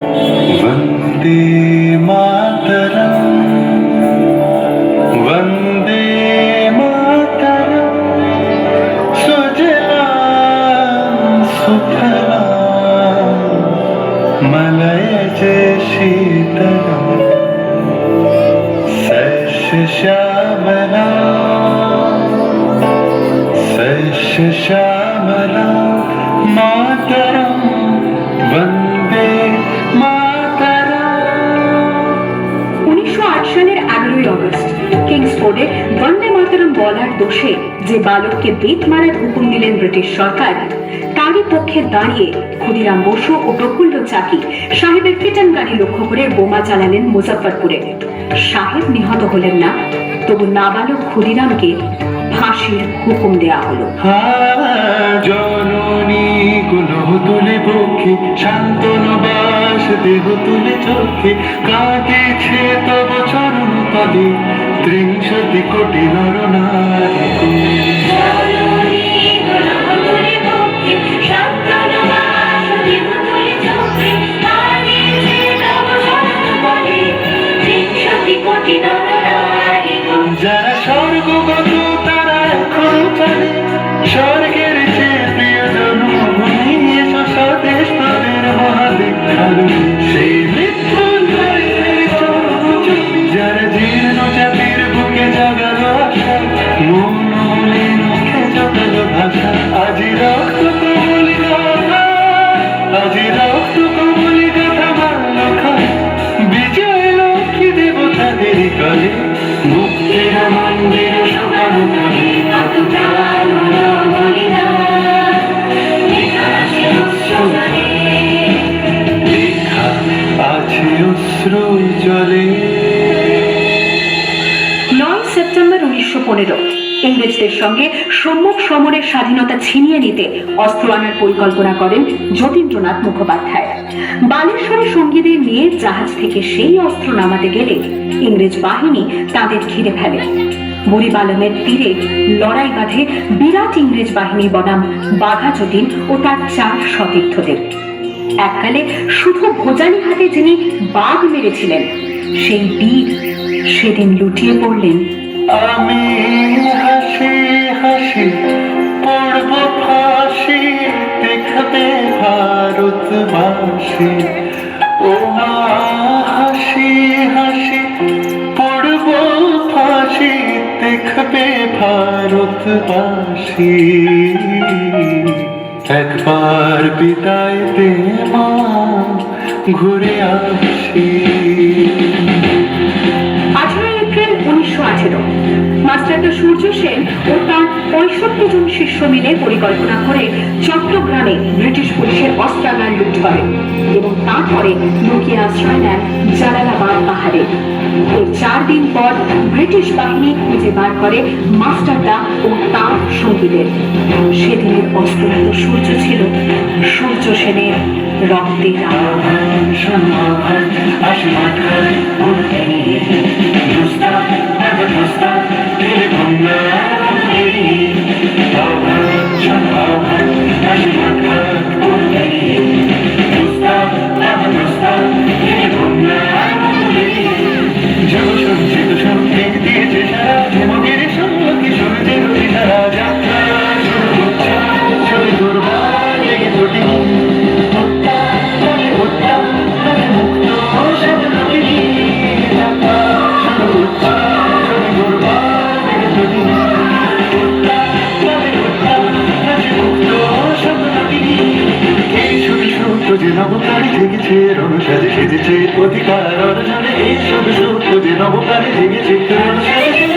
वन्दे मातरम् वन्दे मातरम् सुजलां सुफलां मलयज शीतलां सस्यश्यामलां मातरं वन्दे मातरम्। 1908 সালের 11ই অগস্ট কিংসফোর্ডে বন্দে মাতরম বলার দোষে যে বালককে বেত মারার হুকুম দিলেন ব্রিটিশ সরকার, তারই পক্ষে দাঁড়িয়ে ক্ষুদিরাম বসু ও প্রফুল্ল চাকি সাহেবের ফিটন গাড়ি লক্ষ্য করে বোমা চালালেন মুজফ্ফরপুরে। সাহেব নিহত হলেন না, তবু নাবালক ক্ষুদিরামকে ফাঁসির হুকুম দেয়া হলো। জননী কুলহ তুলে পক্ষে শান্তনবাস দেহ তুলে চোখে কাঁদেছে তব চরণ পদে 30 কোটি নরনারী। যারা স্বর্গগত তারা এখন চলে স্বর্গের চেয়ে প্রিয় জন্মভূমি এসো স্বদেশ তাদের মহাদীক্ষালু সেই মৃত্যুঞ্জয়ের চরণে যারা জীর্ণ জাতির বুকে জাগালো আশা মন মনে মুখে জগালো ভাষা আজি রক্ত কমলি গাথা আজি রক্ত কমলি গাথা মারলো খায় বিজয় লক্ষ্মী দেবতাদের কলে মুক্তির মন্দির শুকানো কলে কত জানো লেখা আছে অশ্রু জলে। 9 সেপ্টেম্বর 1915 ইংরেজদের সঙ্গে সম্মুখ সমরের স্বাধীনতা ছিনিয়ে নিতে অস্ত্র আনার পরিকল্পনা করেন যতীন্দ্রনাথ মুখোপাধ্যায়। বালেশ্বরে সঙ্গীদের নিয়ে জাহাজ থেকে সেই অস্ত্র নামাতে গেলে ইংরেজ বাহিনী তাদের ঘিরে ফেলে। বুড়িবালমের তীরে লড়াই বাঁধে বিরাট ইংরেজ বাহিনী বনাম বাঘা যতীন ও তার 4 সতীর্থদের। এককালে শুধু ভোজালি হাতে যিনি বাঘ মেরেছিলেন, সেই বীর সেদিন লুটিয়ে পড়লেন। আমি হাসি হাসি পড়ব ফাঁসি দেখবে ভারতবাসী ও মা হাসি হাসি পড়ব ফাঁসি দেখবে ভারতবাসী একবার বিদায় দে মা ঘুরে আসি। 18 এপ্রিল 1918 মাস্টারদা সূর্য সেন ও তার 65 জন শিষ্য মিলে পরিকল্পনা করে চট্টগ্রামে ব্রিটিশ পুলিশের অস্ত্রাগার লুট করে এবং তারপরে লুকিয়ে আশ্রয় নেন জালালাবাদ পাহাড়ে। এর 4 দিন পর ব্রিটিশ বাহিনী খুঁজে বার করে মাস্টারদা ও তার সঙ্গীদের। সেদিনের অস্তমিত সূর্য ছিল সূর্য সেনের রক্তের জগসঞ্চিত সঙ্গীত দিয়েছে সারা হেমগির সঙ্গী সূর্যের অভিধারা যাত্রা শুরু দুর্বার লেগে দুটি যে নবকারী জেগেছে রণসাজে সেজেছে অধিকার অর্জনে এই শুধু যে নবকারী জেগেছে রণসাজে